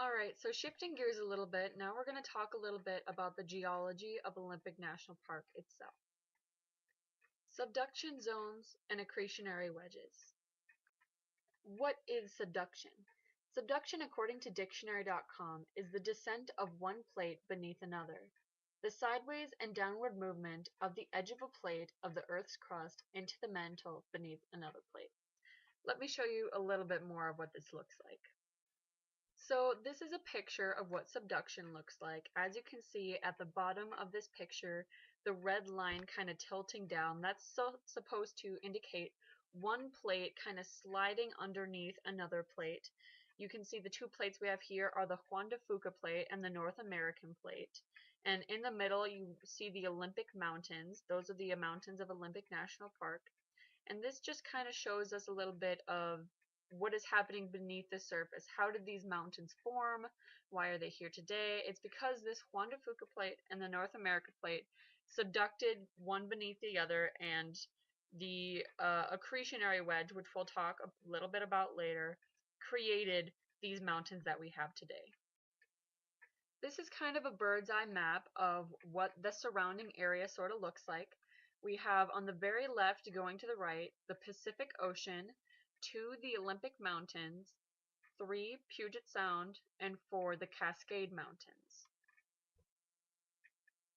Alright, so shifting gears a little bit, now we're going to talk a little bit about the geology of Olympic National Park itself. Subduction zones and accretionary wedges. What is subduction? Subduction, according to dictionary.com, is the descent of one plate beneath another, the sideways and downward movement of the edge of a plate of the Earth's crust into the mantle beneath another plate. Let me show you a little bit more of what this looks like. So this is a picture of what subduction looks like. As you can see at the bottom of this picture, the red line kind of tilting down, that's supposed to indicate one plate kind of sliding underneath another plate. You can see the two plates we have here are the Juan de Fuca plate and the North American plate. And in the middle you see the Olympic Mountains. Those are the mountains of Olympic National Park. And this just kind of shows us a little bit of what is happening beneath the surface. How did these mountains form? Why are they here today? It's because this Juan de Fuca plate and the North America plate subducted one beneath the other, and the accretionary wedge, which we'll talk a little bit about later, created these mountains that we have today. This is kind of a bird's eye map of what the surrounding area sort of looks like. We have on the very left, going to the right, the Pacific Ocean, 2 the Olympic Mountains, 3 Puget Sound, and 4 the Cascade Mountains.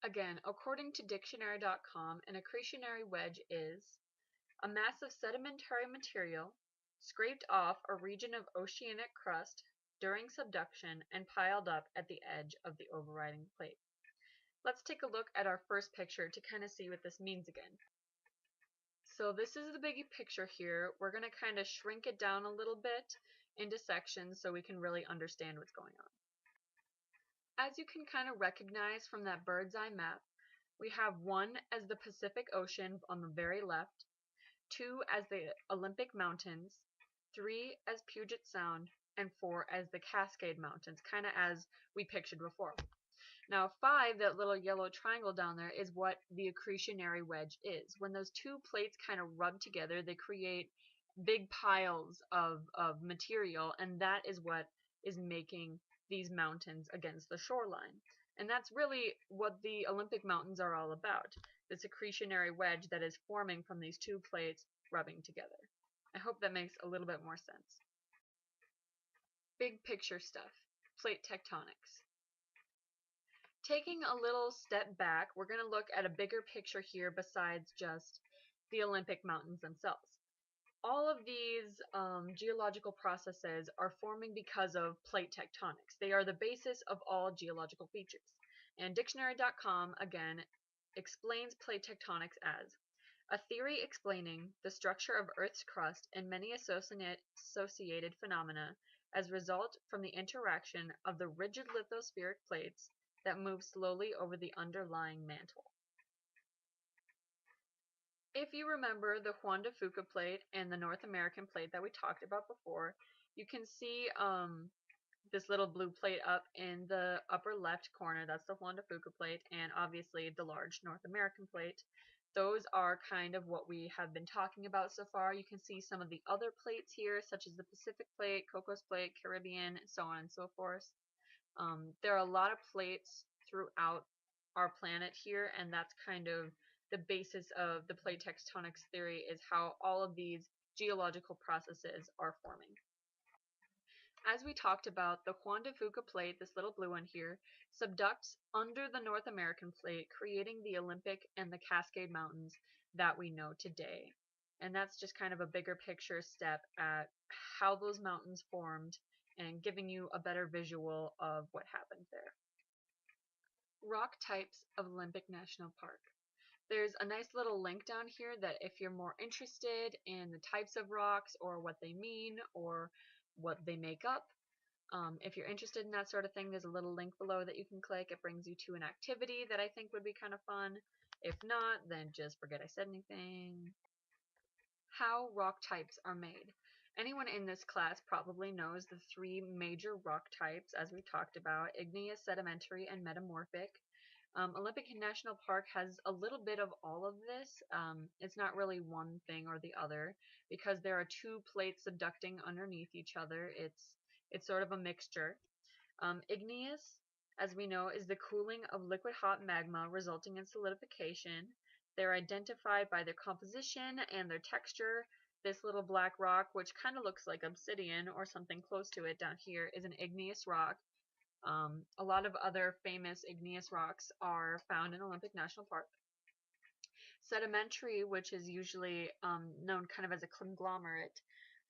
Again, according to dictionary.com, an accretionary wedge is a mass of sedimentary material scraped off a region of oceanic crust during subduction and piled up at the edge of the overriding plate. Let's take a look at our first picture to kind of see what this means again. So this is the big picture here. We're going to kind of shrink it down a little bit into sections so we can really understand what's going on. As you can kind of recognize from that bird's eye map, we have 1 as the Pacific Ocean on the very left, 2 as the Olympic Mountains, 3 as Puget Sound, and 4 as the Cascade Mountains, kind of as we pictured before. Now 5, that little yellow triangle down there, is what the accretionary wedge is. When those two plates kind of rub together, they create big piles of material, and that is what is making these mountains against the shoreline. And that's really what the Olympic Mountains are all about, this accretionary wedge that is forming from these two plates rubbing together. I hope that makes a little bit more sense. Big picture stuff, plate tectonics. Taking a little step back, we're going to look at a bigger picture here besides just the Olympic Mountains themselves. All of these geological processes are forming because of plate tectonics. They are the basis of all geological features. And dictionary.com, again, explains plate tectonics as a theory explaining the structure of Earth's crust and many associated phenomena as a result from the interaction of the rigid lithospheric plates that move slowly over the underlying mantle. If you remember the Juan de Fuca plate and the North American plate that we talked about before, you can see this little blue plate up in the upper left corner. That's the Juan de Fuca plate, and obviously the large North American plate. Those are kind of what we have been talking about so far. You can see some of the other plates here, such as the Pacific plate, Cocos plate, Caribbean, so on and so forth. There are a lot of plates throughout our planet here, and that's kind of the basis of the plate tectonics theory, is how all of these geological processes are forming. As we talked about, the Juan de Fuca plate, this little blue one here, subducts under the North American plate, creating the Olympic and the Cascade Mountains that we know today. And that's just kind of a bigger picture step at how those mountains formed and giving you a better visual of what happened there. Rock types of Olympic National Park. There's a nice little link down here that if you're more interested in the types of rocks or what they mean or what they make up, if you're interested in that sort of thing, there's a little link below that you can click. It brings you to an activity that I think would be kind of fun. If not, then just forget I said anything. How rock types are made. Anyone in this class probably knows the 3 major rock types, as we talked about: igneous, sedimentary, and metamorphic. Olympic National Park has a little bit of all of this. It's not really one thing or the other, because there are 2 plates subducting underneath each other. It's sort of a mixture. Igneous, as we know, is the cooling of liquid hot magma resulting in solidification. They're identified by their composition and their texture. This little black rock, which kind of looks like obsidian or something close to it down here, is an igneous rock. A lot of other famous igneous rocks are found in Olympic National Park. Sedimentary, which is usually known kind of as a conglomerate,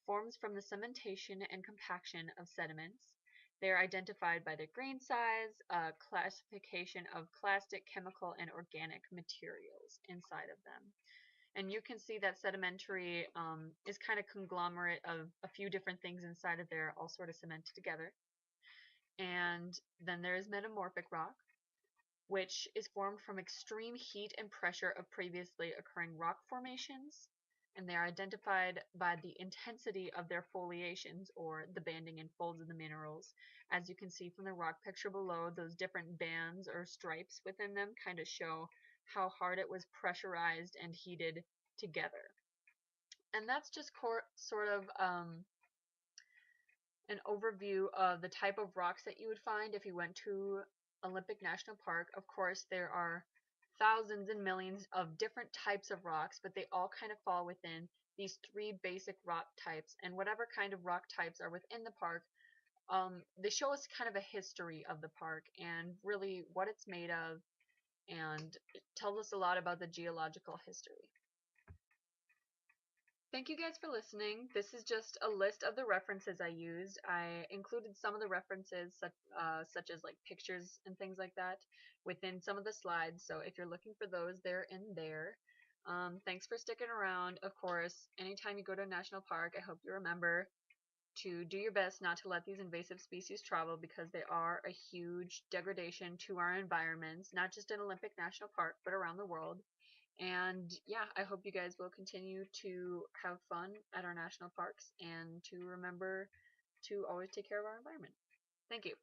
forms from the cementation and compaction of sediments. They are identified by their grain size, classification of clastic, chemical, and organic materials inside of them. And you can see that sedimentary is kind of conglomerate of a few different things inside of there, all sort of cemented together. And then there is metamorphic rock, which is formed from extreme heat and pressure of previously occurring rock formations, and they are identified by the intensity of their foliations, or the banding and folds of the minerals. As you can see from the rock picture below, those different bands or stripes within them kind of show how hard it was pressurized and heated together. And that's just sort of an overview of the type of rocks that you would find if you went to Olympic National Park. Of course, there are thousands and millions of different types of rocks, but they all kind of fall within these three basic rock types. And whatever kind of rock types are within the park, they show us kind of a history of the park and really what it's made of, and it tells us a lot about the geological history. Thank you guys for listening. This is just a list of the references I used. I included some of the references, such as like pictures and things like that, within some of the slides. So if you're looking for those, they're in there. Thanks for sticking around. Of course, anytime you go to a national park, I hope you remember to do your best not to let these invasive species travel, because they are a huge degradation to our environments, not just in Olympic National Park, but around the world. And yeah, I hope you guys will continue to have fun at our national parks and to remember to always take care of our environment. Thank you.